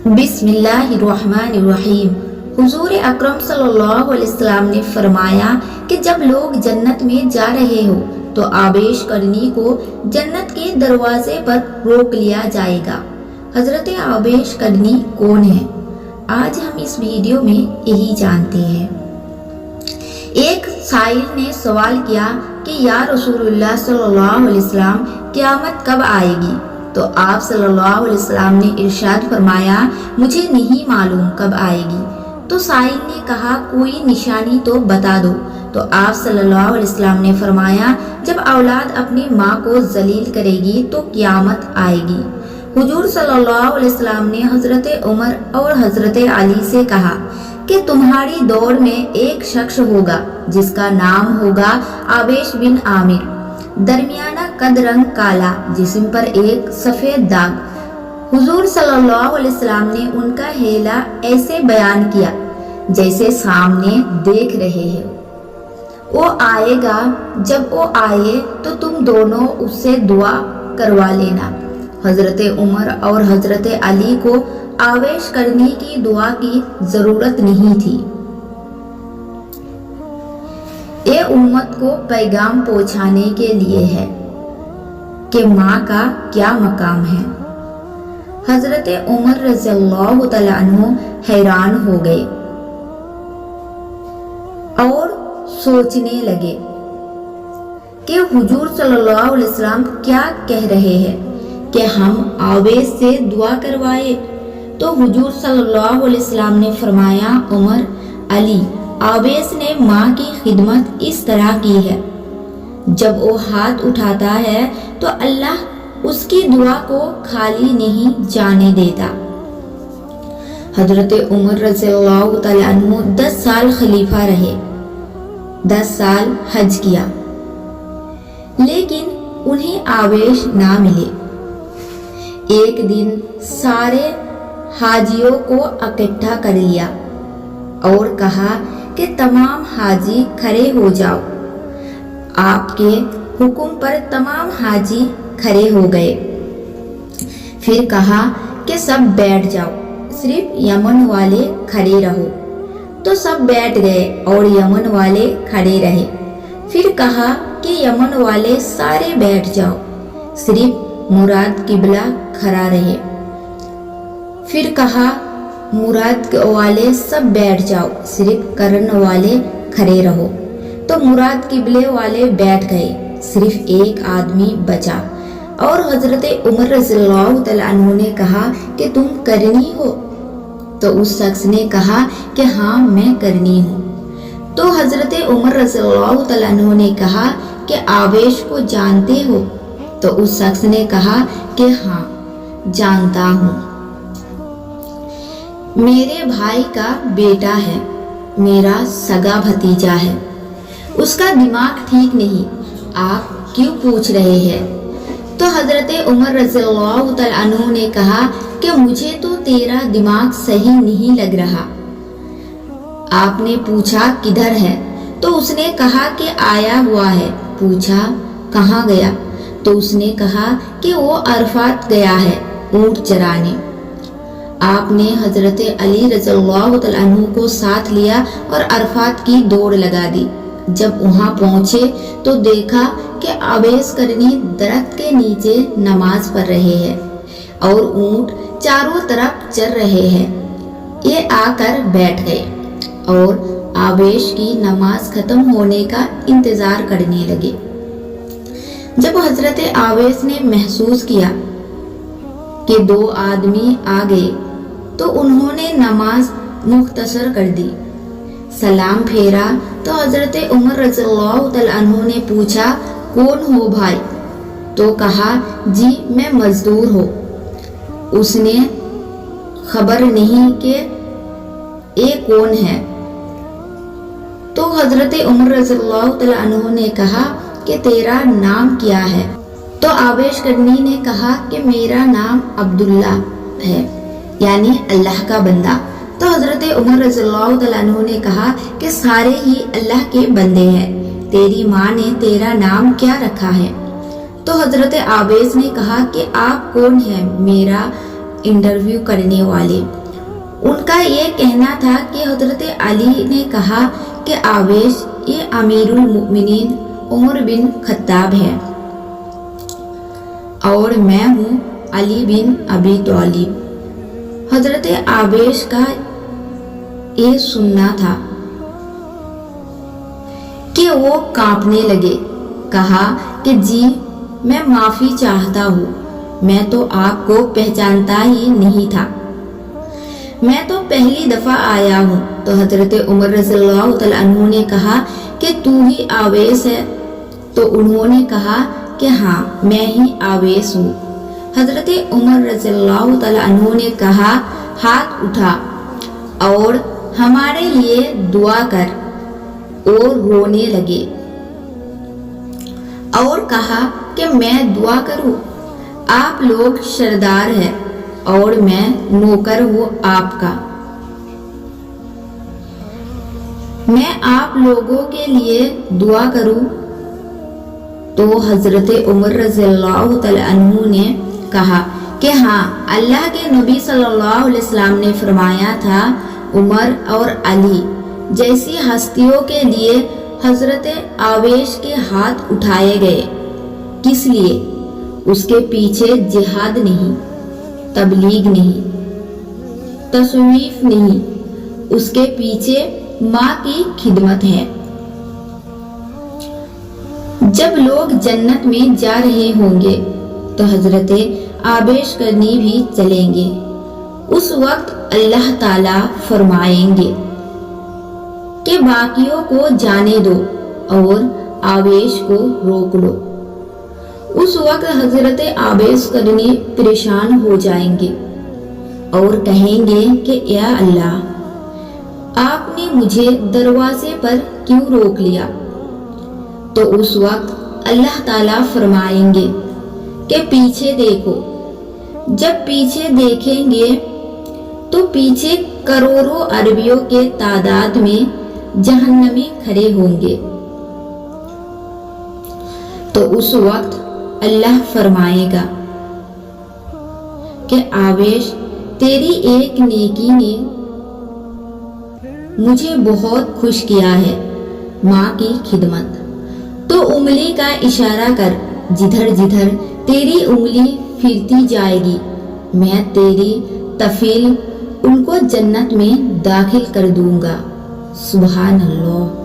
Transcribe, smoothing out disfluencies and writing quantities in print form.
बिस्मिल्लाहिर्रहमानिर्रहीम। हुजूर अकरम सल्लल्लाहु अलैहि वसल्लम ने फरमाया कि जब लोग जन्नत में जा रहे हो तो आवेश करनी को जन्नत के दरवाजे पर रोक लिया जाएगा। हजरत आवेश करनी कौन है? आज हम इस वीडियो में यही जानते हैं। एक साइल ने सवाल किया कि या रसूलुल्लाह सल्लल्लाहु अलैहि वसल्लम क़यामत कब आएगी? तो आप सल्लल्लाहु अलैहि वसल्लम ने इरशाद फरमाया, मुझे नहीं मालूम कब आएगी। तो साइल ने कहा, कोई निशानी तो बता दो। तो आप सल्लल्लाहु अलैहि वसल्लम ने फरमाया, जब औलाद अपनी माँ को जलील करेगी तो क़यामत आएगी। हुजूर सल्लल्लाहु अलैहि वसल्लम ने हजरत उमर और हजरत अली से कहा कि तुम्हारी दौड़ में एक शख्स होगा जिसका नाम होगा आवेश बिन आमिर, दरमियाना कद, रंग काला, जिस्म पर एक सफेद दाग। हुजूर सल्लल्लाहु अलैहि वसल्लम ने उनका हेला ऐसे बयान किया जैसे सामने देख रहे हो। वो आएगा, जब वो आए तो तुम दोनों उससे दुआ करवा लेना। हजरत उमर और हजरत अली को आवेश करने की दुआ की जरूरत नहीं थी। ये उम्मत को पैगाम पहुंचाने के लिए है कि माँ का क्या मकाम है। हजरत उमर रज़ियल्लाहु तआला अन्हु हैरान हो गए और सोचने लगे कि हुजूर सल्लल्लाहु अलैहि वसल्लम क्या कह रहे हैं कि हम आवेश से दुआ करवाए। तो हुजूर सल्लल्लाहु अलैहि वसल्लम ने फरमाया, उमर, अली, आवेश ने माँ की खिदमत इस तरह की है, जब वो हाथ उठाता है तो अल्लाह उसकी दुआ को खाली नहीं जाने देता। हजरत उमर रज़ियल्लाहु तआला अन्हु 10 साल खलीफा रहे, 10 साल हज किया, लेकिन उन्हें आवेश ना मिले। एक दिन सारे हाजियों को इकट्ठा कर लिया और कहा कि तमाम हाजी खड़े हो जाओ। आपके हुक्म पर तमाम हाजी खड़े हो गए। फिर कहा कि सब बैठ जाओ, सिर्फ यमन वाले खड़े रहो। तो सब बैठ गए और यमन वाले खड़े रहे। फिर कहा कि यमन वाले सारे बैठ जाओ, सिर्फ मुराद किबला खड़ा रहे। फिर कहा मुराद वाले सब बैठ जाओ, सिर्फ कर्ण वाले खड़े रहो। तो मुराद किबले वाले बैठ गए, सिर्फ एक आदमी बचा। और हजरत उमर रज़ियल्लाहु तआला अन्हु ने कहा कि तुम करनी हो? तो उस शख्स ने कहा कि हाँ, मैं करनी हूँ। तो हजरत उमर रज़ियल्लाहु तआला अन्हु ने कहा कि आवेश को जानते हो? तो उस शख्स ने कहा कि हाँ, जानता हूँ। मेरे भाई का बेटा है, मेरा सगा भतीजा है, उसका दिमाग ठीक नहीं, आप क्यों पूछ रहे हैं? तो हजरत उमर रज़ियल्लाहु तआला अन्हु ने कहा कि मुझे तो तेरा दिमाग सही नहीं लग रहा। आपने पूछा किधर है? तो उसने कहा कि आया हुआ है। पूछा कहाँ गया? तो उसने कहा कि वो अरफात गया है ऊंट चराने। आपने हजरत अली रज़ियल्लाहु तआला अन्हु को साथ लिया और अरफात की दौड़ लगा दी। जब वहां पहुंचे तो देखा कि आवेश करनी दरख्त के नीचे नमाज पढ़ रहे हैं और ऊंट चारों तरफ चर रहे हैं। ये आकर बैठ गए और आवेश की नमाज खत्म होने का इंतजार करने लगे। जब हजरत आवेश ने महसूस किया कि 2 आदमी आ गए तो उन्होंने नमाज मुख्तसर कर दी। सलाम फेरा तो हजरत उमर रज़ियल्लाहु तआला अन्हु ने पूछा, कौन हो भाई? तो कहा, जी मैं मजदूर हूँ। उसने खबर नहीं कि ये कौन है। तो हजरत उमर रज़ियल्लाहु तआला अन्हु ने कहा कि तेरा नाम क्या है? तो आवेश करनी ने कहा कि मेरा नाम अब्दुल्ला है, यानी अल्लाह का बंदा। तो हजरत उमर रज़ियल्लाहु तआला अन्हु ने कहा कि सारे ही अल्लाह के बंदे हैं, तेरी माँ ने तेरा नाम क्या रखा है? तो हजरत आवेश ने कहा कि आप कौन हैं? मेरा इंटरव्यू करने वाले। उनका ये कहना था कि हजरत अली ने कहा कि आवेश ये अमीरुल मुमिनीन उमर बिन खत्ताब है और मैं हूँ अली बिन अबी तालिब। हजरत आवेश का ये सुनना था कि वो कांपने लगे। कहा कि जी मैं माफ़ी चाहता हूँ, मैं तो आपको पहचानता ही नहीं था, मैं तो पहली दफ़ा आया हूँ। तो हज़रत उमर रज़ियल्लाहु तआला अन्हु ने कहा कि तू ही आवेश है? तो उन्होंने कहा कि हाँ मैं ही आवेश हूँ। हज़रत उमर रज़ियल्लाहु तआला अन्हु ने कहा हाथ उठा और हमारे लिए दुआ कर, और रोने लगे और कहा कि मैं दुआ करूं? आप लोग सरदार हैं और मैं नौकर हूँ आपका, मैं आप लोगों के लिए दुआ करूं? तो हजरत उमर रज़ियल्लाहु तआला अन्हु ने कहा कि हाँ, अल्लाह के नबी सल्लल्लाहु अलैहि वसल्लम ने फरमाया था उमर और अली जैसी हस्तियों के लिए हजरत आवेश के हाथ उठाए गए। किस लिए? उसके पीछे जिहाद नहीं, तबलीग नहीं, तस्वीफ नहीं, उसके पीछे माँ की खिदमत है। जब लोग जन्नत में जा रहे होंगे तो हजरत आवेश करनी भी चलेंगे। उस वक्त अल्लाह ताला फरमाएंगे कि बाकियों को जाने दो और आवेश को रोक लो। उस वक्त हजरत आवेश करने परेशान हो जाएंगे और कहेंगे कि या अल्लाह, आपने मुझे दरवाजे पर क्यों रोक लिया? तो उस वक्त अल्लाह ताला फरमाएंगे कि पीछे देखो। जब पीछे देखेंगे तो पीछे करोड़ों अरबियों के तादाद में जहन्नमी खड़े होंगे। तो उस वक्त अल्लाह फरमाएगा कि आवेश, तेरी एक नेकी ने मुझे बहुत खुश किया है, माँ की खिदमत। तो उंगली का इशारा कर, जिधर जिधर तेरी उंगली फिरती जाएगी मैं तेरी तफील उनको जन्नत में दाखिल कर दूंगा। सुभान अल्लाह।